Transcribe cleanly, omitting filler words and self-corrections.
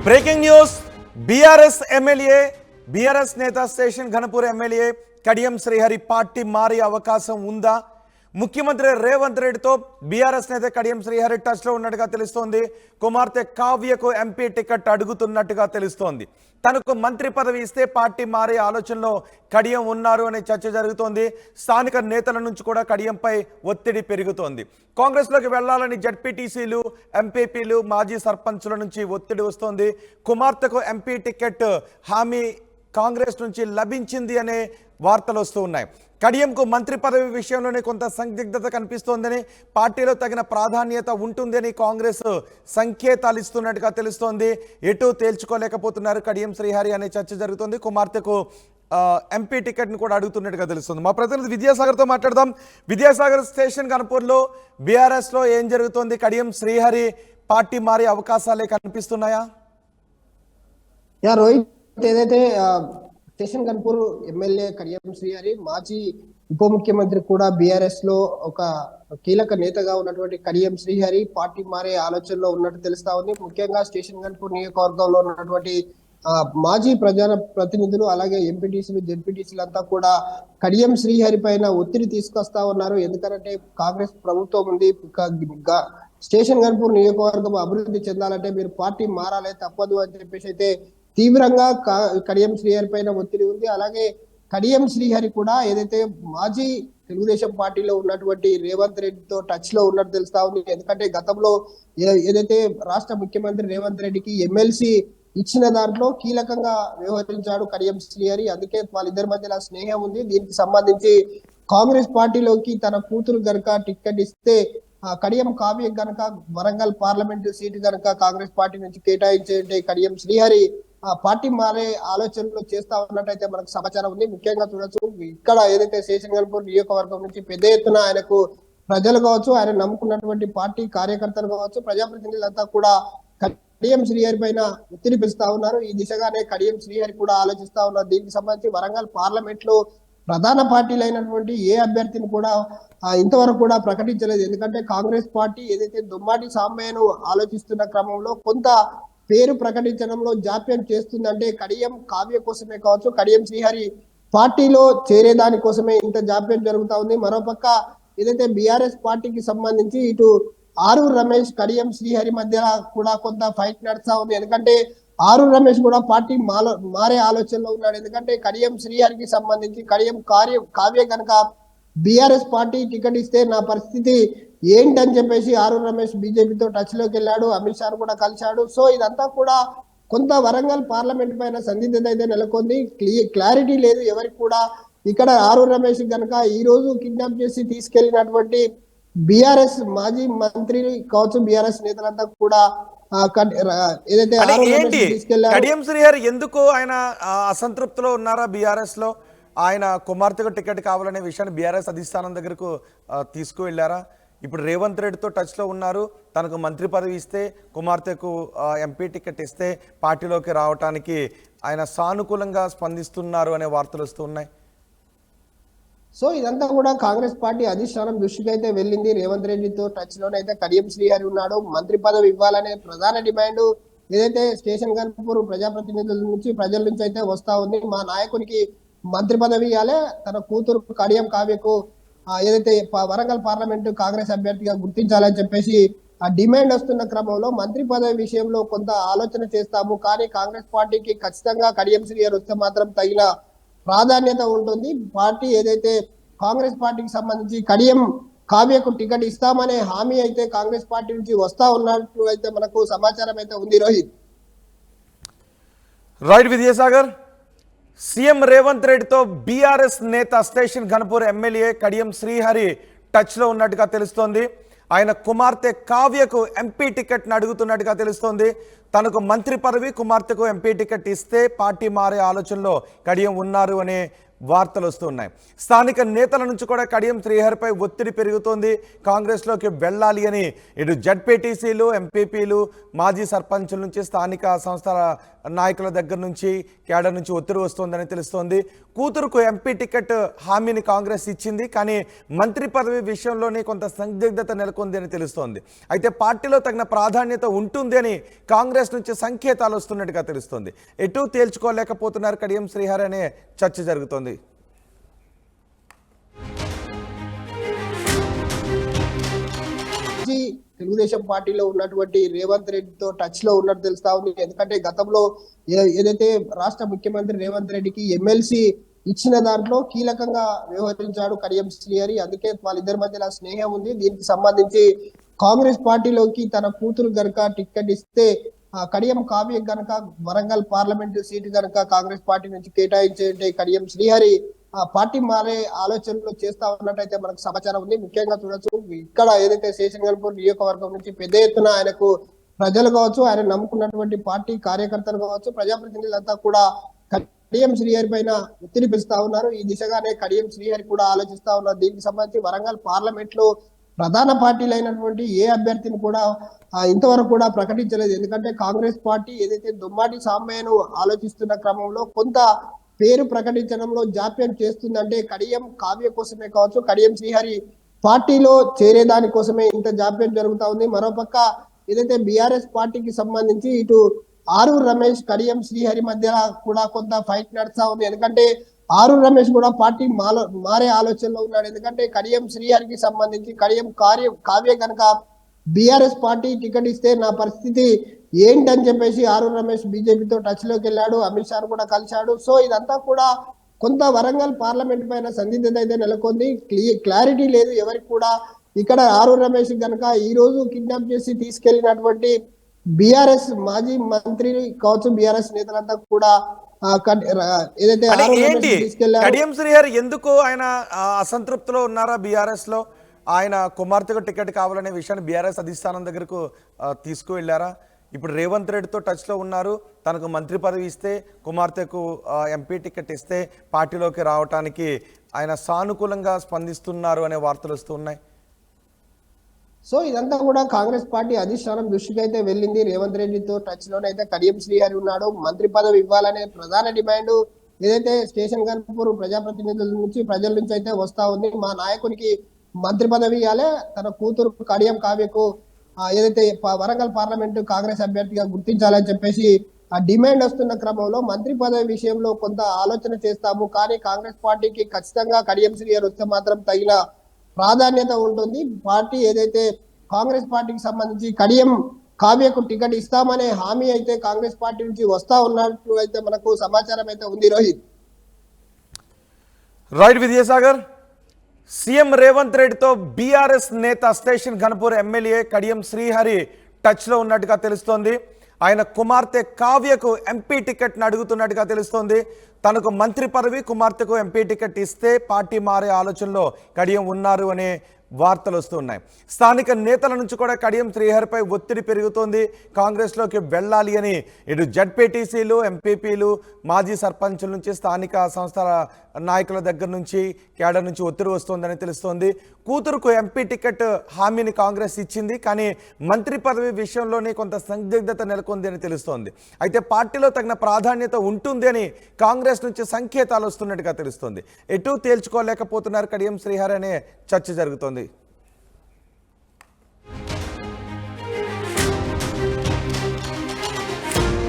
Breaking news BRS MLA BRS నేత station Ghanpur MLA Kadiyam Srihari party మారే అవకాశం ఉందా? ముఖ్యమంత్రి రేవంత్ రెడ్డితో బీఆర్ఎస్ నేత కడియం శ్రీహరి టచ్ లో ఉన్నట్టుగా తెలుస్తోంది. కుమార్తె కావ్యకు ఎంపీ టికెట్ అడుగుతున్నట్టుగా తెలుస్తోంది. తనకు మంత్రి పదవి ఇస్తే పార్టీ మారే ఆలోచనలో కడియం ఉన్నారు అనే చర్చ జరుగుతోంది. స్థానిక నేతల నుంచి కూడా కడియంపై ఒత్తిడి పెరుగుతోంది. కాంగ్రెస్లోకి వెళ్లాలని జడ్పీటీసీలు, ఎంపీపీలు, మాజీ సర్పంచుల నుంచి ఒత్తిడి వస్తోంది. కుమార్తెకు ఎంపీ టికెట్ హామీ కాంగ్రెస్ నుంచి లభించింది అనే వార్తలు వస్తూ ఉన్నాయి. కడియంకు మంత్రి పదవి విషయంలోనే కొంత సందిగ్ధత కనిపిస్తోందని, పార్టీలో తగిన ప్రాధాన్యత ఉంటుందని కాంగ్రెస్ సంకేతాలు ఇస్తున్నట్టుగా తెలుస్తోంది. ఎటు తేల్చుకోలేకపోతున్నారు కడియం శ్రీహరి అనే చర్చ జరుగుతోంది. కుమార్తెకు ఎంపీ టికెట్ను కూడా అడుగుతున్నట్టుగా తెలుస్తుంది. మా ప్రతినిధి విద్యాసాగర్తో మాట్లాడదాం. విద్యాసాగర్, స్టేషన్ కనుపూర్లో బీఆర్ఎస్లో ఏం జరుగుతోంది? కడియం శ్రీహరి పార్టీ మారే అవకాశాలే కనిపిస్తున్నాయా? రోహిత్, ఏదైతే స్టేషన్ కన్పూర్ ఎమ్మెల్యే కడియం శ్రీహరి, మాజీ ఉప ముఖ్యమంత్రి కూడా బీఆర్ఎస్ లో ఒక కీలక నేతగా ఉన్నటువంటి కడియం శ్రీహరి పార్టీ మారే ఆలోచనలో ఉన్నట్టు తెలుస్తా ఉంది. ముఖ్యంగా స్టేషన్ కన్పూర్ నియోజకవర్గంలో ఉన్నటువంటి మాజీ ప్రజా ప్రతినిధులు, అలాగే ఎంపీటీసీలు, జెడ్పీటీసీలు అంతా కూడా కడియం శ్రీహరి పైన ఒత్తిడి తీసుకొస్తా ఉన్నారు. ఎందుకంటే కాంగ్రెస్ ప్రభుత్వం ఉంది, స్టేషన్ కన్పూర్ నియోజకవర్గం అభివృద్ధి చెందాలంటే మీరు పార్టీ మారాలే, తప్పదు అని చెప్పేసి అయితే తీవ్రంగా కడియం శ్రీహరి పైన ఒత్తిడి ఉంది. అలాగే కడియం శ్రీహరి కూడా ఏదైతే మాజీ తెలుగుదేశం పార్టీలో ఉన్నటువంటి రేవంత్ రెడ్డితో టచ్ లో ఉన్నట్టు తెలుస్తా ఉంది. ఎందుకంటే గతంలో ఏదైతే రాష్ట్ర ముఖ్యమంత్రి రేవంత్ రెడ్డికి ఎమ్మెల్సీ ఇచ్చిన దాంట్లో కీలకంగా వ్యవహరించాడు కడియం శ్రీహరి. అందుకే వాళ్ళిద్దరి మధ్య స్నేహం ఉంది. దీనికి సంబంధించి కాంగ్రెస్ పార్టీలోకి తన కూతురు గనక టికెట్ ఇస్తే, కడియం కావ్య గనక వరంగల్ పార్లమెంటు సీటు గనక కాంగ్రెస్ పార్టీ నుంచి కేటాయించే కడియం శ్రీహరి పార్టీ మారే ఆలోచనలు చేస్తా ఉన్నట్టయితే మనకు సమాచారం ఉంది. ముఖ్యంగా చూడొచ్చు, ఇక్కడ ఏదైతే స్టేషన్ కన్పూర్ నియోజకవర్గం నుంచి పెద్ద ఎత్తున ఆయనకు ప్రజలు కావచ్చు, ఆయన నమ్ముకున్నటువంటి పార్టీ కార్యకర్తలు కావచ్చు, ప్రజాప్రతినిధులంతా కూడా కడియం శ్రీహరి పైన ఒత్తిడి పెంచుతా ఉన్నారు. ఈ దిశగానే కడియం శ్రీహరి కూడా ఆలోచిస్తా ఉన్నారు. దీనికి సంబంధించి వరంగల్ పార్లమెంట్ లో ప్రధాన పార్టీలు అయినటువంటి ఏ అభ్యర్థిని కూడా ఇంతవరకు కూడా ప్రకటించలేదు. ఎందుకంటే కాంగ్రెస్ పార్టీ ఏదైతే దుమ్మాటి సాంబయ్యను ఆలోచిస్తున్న క్రమంలో కొంత పేరు ప్రకటించడంలో జాప్యం చేస్తుందంటే కడియం కావ్య కోసమే కావచ్చు, కడియం శ్రీహరి పార్టీలో చేరేదాని కోసమే ఇంత జాప్యం జరుగుతా ఉంది. మరోపక్క ఏదైతే బీఆర్ఎస్ పార్టీకి సంబంధించి ఇటు ఆరూర్ రమేష్, కడియం శ్రీహరి మధ్య కూడా కొంత ఫైట్ నడుస్తా ఉంది. ఎందుకంటే ఆరూర్ రమేష్ కూడా పార్టీ మారే ఆలోచనలో ఉన్నాడు. ఎందుకంటే కడియం శ్రీహరికి సంబంధించి కడియం కావ్య కనుక బీఆర్ఎస్ పార్టీ టికెట్ ఇస్తే నా పరిస్థితి ఏంటని చెప్పేసి ఆరూర్ రమేష్ బీజేపీతో టచ్ లోకి వెళ్ళాడు, అమిత్ షా కూడా కలిశాడు. సో ఇదంతా కూడా కొంత వరంగల్ పార్లమెంట్ పైన సందిగ్ధత అయితే నెలకొంది. క్లారిటీ లేదు ఎవరికి కూడా. ఇక్కడ ఆరూర్ రమేష్ గనక ఈ రోజు కిడ్నాప్ చేసి తీసుకెళ్లినటువంటి బీఆర్ఎస్ మాజీ మంత్రి కావచ్చు, బీఆర్ఎస్ నేతలంతా కూడా ఏదైతే కడియం శ్రీహరి ఎందుకు ఆయన అసంతృప్తిలో ఉన్నారా? బీఆర్ఎస్ లో ఆయన కుమార్తెకు టికెట్ కావాలనే విషయాన్ని బీఆర్ఎస్ అధిష్టానం దగ్గరకు తీసుకువెళ్లారా? ఇప్పుడు రేవంత్ రెడ్డితో టచ్లో ఉన్నారు. తనకు మంత్రి పదవి ఇస్తే, కుమార్తెకు ఎంపీ టికెట్ ఇస్తే పార్టీలోకి రావడానికి ఆయన సానుకూలంగా స్పందిస్తున్నారు అనే వార్తలు వస్తూ ఉన్నాయి. సో ఇదంతా కూడా కాంగ్రెస్ పార్టీ అధిష్టానం దృష్టికి అయితే వెళ్ళింది. రేవంత్ రెడ్డితో టచ్ లోనైతే కడియం శ్రీహరి ఉన్నాడు. మంత్రి పదవి ఇవ్వాలనే ప్రధాన డిమాండ్ ఏదైతే స్టేషన్ కన్పూర్ ప్రజాప్రతినిధుల నుంచి, ప్రజల నుంచి అయితే వస్తా ఉంది. మా నాయకునికి మంత్రి పదవి ఇవ్వాలి, తన కూతురు కడియం కావ్యకు ఏదైతే వరంగల్ పార్లమెంటు కాంగ్రెస్ అభ్యర్థిగా గుర్తించాలని చెప్పేసి ఆ డిమాండ్ వస్తున్న క్రమంలో మంత్రి పదవి విషయంలో కొంత ఆలోచన చేస్తాము, కానీ కాంగ్రెస్ పార్టీకి ఖచ్చితంగా కడియం శ్రీహరి వస్తే మాత్రం తగిన ప్రాధాన్యత ఉంటుంది. పార్టీ ఏదైతే కాంగ్రెస్ పార్టీకి సంబంధించి కడియం కావ్యకు టికెట్ ఇస్తామనే హామీ అయితే కాంగ్రెస్ పార్టీ నుంచి వస్తా ఉన్నట్టు అయితే మనకు సమాచారం అయితే ఉంది. రోహిత్, రైట్ విద్యాసాగర్. సీఎం రేవంత్ రెడ్డితో బీఆర్ఎస్ నేత స్టేషన్ ఘనపూర్ ఎమ్మెల్యే కడియం శ్రీహరి టచ్లో ఉన్నట్టుగా తెలుస్తోంది. ఆయన కుమార్తె కావ్యకు ఎంపీ టికెట్ను అడుగుతున్నట్టుగా తెలుస్తోంది. తనకు మంత్రి పదవి, కుమార్తెకు ఎంపీ టికెట్ ఇస్తే పార్టీ మారే ఆలోచనలో కడియం ఉన్నారు అనే వార్తలు వస్తున్నాయి. స్థానిక నేతల నుంచి కూడా కడియం శ్రీహరిపై ఒత్తిడి పెరుగుతోంది. కాంగ్రెస్లోకి వెళ్ళాలి అని ఇటు జడ్పీటీసీలు, ఎంపీపీలు, మాజీ సర్పంచుల నుంచి, స్థానిక సంస్థల నాయకుల దగ్గర నుంచి కేడర్ నుంచి ఒత్తిడి వస్తోందని తెలుస్తోంది. కూతురుకు ఎంపీ టికెట్ హామీని కాంగ్రెస్ ఇచ్చింది, కానీ మంత్రి పదవి విషయంలోనే కొంత సందిగ్ధత నెలకొంది అని తెలుస్తోంది. అయితే పార్టీలో తగిన ప్రాధాన్యత ఉంటుంది అని కాంగ్రెస్ నుంచి సంకేతాలు వస్తున్నట్టుగా తెలుస్తోంది. ఎటు తేల్చుకోలేకపోతున్నారు కడియం శ్రీహరి అనే చర్చ జరుగుతోంది. తెలుగుదేశం పార్టీలో ఉన్నటువంటి రేవంత్ రెడ్డితో టచ్ లో ఉన్నట్టు తెలుస్తా ఉంది. ఎందుకంటే గతంలో ఏదైతే రాష్ట్ర ముఖ్యమంత్రి రేవంత్ రెడ్డికి ఎమ్మెల్సీ ఇచ్చిన దాంట్లో కీలకంగా వ్యవహరించాడు కడియం శ్రీహరి. అందుకే వాళ్ళిద్దరి మధ్య స్నేహం ఉంది. దీనికి సంబంధించి కాంగ్రెస్ పార్టీలోకి తన కూతురు గనక టికెట్ ఇస్తే కడియం కావ్య గనక వరంగల్ పార్లమెంటు సీటు గనక కాంగ్రెస్ పార్టీ నుంచి కేటాయించే కడియం శ్రీహరి పార్టీ మారే ఆలోచనలు చేస్తా ఉన్నట్టయితే మనకు సమాచారం ఉంది. ముఖ్యంగా చూడొచ్చు, ఇక్కడ ఏదైతే శేషన్ గన్పూర్ నియోజకవర్గం నుంచి పెద్ద ఎత్తున ఆయనకు ప్రజలు కావచ్చు, ఆయన నమ్ముకున్నటువంటి పార్టీ కార్యకర్తలు కావచ్చు, ప్రజాప్రతినిధులంతా కూడా కడియం శ్రీహరి పైన ఒత్తిడి పెంచుతా ఉన్నారు. ఈ దిశగానే కడియం శ్రీహరి కూడా ఆలోచిస్తా ఉన్నారు. దీనికి సంబంధించి వరంగల్ పార్లమెంట్ లో ప్రధాన పార్టీలు అయినటువంటి ఏ అభ్యర్థిని కూడా ఇంతవరకు కూడా ప్రకటించలేదు. ఎందుకంటే కాంగ్రెస్ పార్టీ ఏదైతే దుమ్మాటి సాంబయ్యను ఆలోచిస్తున్న క్రమంలో కొంత పేరు ప్రకటించడంలో జాప్యం చేస్తుందంటే కడియం కావ్య కోసమే కావచ్చు, కడియం శ్రీహరి పార్టీలో చేరేదాని కోసమే ఇంత జాప్యం జరుగుతా ఉంది. మరోపక్క ఏదైతే బీఆర్ఎస్ పార్టీకి సంబంధించి ఇటు ఆరూర్ రమేష్ కడియం శ్రీహరి మధ్య కూడా కొంత ఫైట్ నడుస్తా ఉంది. ఎందుకంటే ఆరూర్ రమేష్ కూడా పార్టీ మారే ఆలోచనలో ఉన్నాడు. ఎందుకంటే కడియం శ్రీహరికి సంబంధించి కడియం కావ్య కనుక బీఆర్ఎస్ పార్టీ టికెట్ ఇస్తే నా పరిస్థితి ఏంటని చెప్పేసి ఆరూర్ రమేష్ బీజేపీతో టచ్ లోకి వెళ్ళాడు, అమిత్ షా కూడా కలిశాడు. సో ఇదంతా కూడా కొంత వరంగల్ పార్లమెంట్ పైన సందిగ్ధత అయితే నెలకొంది. క్లారిటీ లేదు ఎవరికి కూడా. ఇక్కడ ఆరూర్ రమేష్ గనక ఈ రోజు కిడ్నాప్ చేసి తీసుకెళ్లినటువంటి బీఆర్ఎస్ మాజీ మంత్రి కావచ్చు, బీఆర్ఎస్ నేతలంతా కూడా ఏదైతే కడియం శ్రీహరి ఎందుకు ఆయన అసంతృప్తిలో ఉన్నారా బీఆర్ఎస్ లో? ఆయన కుమార్తెకు టికెట్ కావాలనే విషయాన్ని బీఆర్ఎస్ అధిష్టానం దగ్గరకు తీసుకువెళ్లారా? ఇప్పుడు రేవంత్ రెడ్డితో టచ్లో ఉన్నారు. తనకు మంత్రి పదవి ఇస్తే, కుమార్తెకు ఎంపీ టికెట్ ఇస్తే పార్టీలోకి రావటానికి ఆయన సానుకూలంగా స్పందిస్తున్నారు అనే వార్తలు వస్తున్నాయి. సో ఇదంతా కూడా కాంగ్రెస్ పార్టీ అధిష్టానం దృష్టికి అయితే వెళ్ళింది. రేవంత్ రెడ్డితో టచ్ లోనైతే కడియం శ్రీహరి ఉన్నాడు. మంత్రి పదవి ఇవ్వాలనే ప్రధాన డిమాండ్ ఏదైతే స్టేషన్ గన్పూర్ ప్రజాప్రతినిధుల నుంచి ప్రజల నుంచి అయితే వస్తా ఉంది. మా నాయకునికి మంత్రి పదవి ఇవ్వాలి, తన కూతురు కడియం కావ్యకు ఏదైతే వరంగల్ పార్లమెంటు కాంగ్రెస్ అభ్యర్థిగా గుర్తించాలని చెప్పేసి ఆ డిమాండ్ వస్తున్న క్రమంలో మంత్రి పదవి విషయంలో కొంత ఆలోచన చేస్తాము, కానీ కాంగ్రెస్ పార్టీకి ఖచ్చితంగా కడియం శ్రీహరి వస్తే మాత్రం తగిన ప్రాధాన్యత ఉంటుంది. పార్టీ ఏదైతే కాంగ్రెస్ పార్టీకి సంబంధించి కడియం కావ్యకు టికెట్ ఇస్తామనే హామీ అయితే కాంగ్రెస్ పార్టీ నుంచి వస్తా ఉన్నట్టు అయితే మనకు సమాచారం అయితే ఉంది. రోహిత్ రైట్ విద్యాసాగర్, సీఎం రేవంత్ రెడ్డితో బీఆర్ఎస్ నేత స్టేషన్ ఘనపూర్ ఎమ్మెల్యే కడియం శ్రీహరి టచ్లో ఉన్నట్టుగా తెలుస్తోంది. ఆయన కుమార్తె కావ్యకు ఎంపీ టికెట్ను అడుగుతున్నట్టుగా తెలుస్తోంది. తనకు మంత్రి పదవి, కుమార్తెకు ఎంపీ టికెట్ ఇస్తే పార్టీ మారే ఆలోచనలో కడియం ఉన్నారు అనే వార్తలు వస్తున్నాయి. స్థానిక నేతల నుంచి కూడా కడియం శ్రీహరిపై ఒత్తిడి పెరుగుతోంది. కాంగ్రెస్లోకి వెళ్ళాలి అని ఇటు జడ్పీటీసీలు, ఎంపీపీలు, మాజీ సర్పంచుల నుంచి, స్థానిక సంస్థల నాయకుల దగ్గర నుంచి, కేడర్ నుంచి ఒత్తిడి వస్తోందని తెలుస్తోంది. కూతురుకు ఎంపీ టికెట్ హామీని కాంగ్రెస్ ఇచ్చింది, కానీ మంత్రి పదవి విషయంలోనే కొంత సందిగ్ధత నెలకొంది అని తెలుస్తోంది. అయితే పార్టీలో తగిన ప్రాధాన్యత ఉంటుంది అని కాంగ్రెస్ నుంచి సంకేతాలు వస్తున్నట్టుగా తెలుస్తోంది. ఎటు తేల్చుకోలేకపోతున్నారు కడియం శ్రీహరి అనే చర్చ జరుగుతోంది.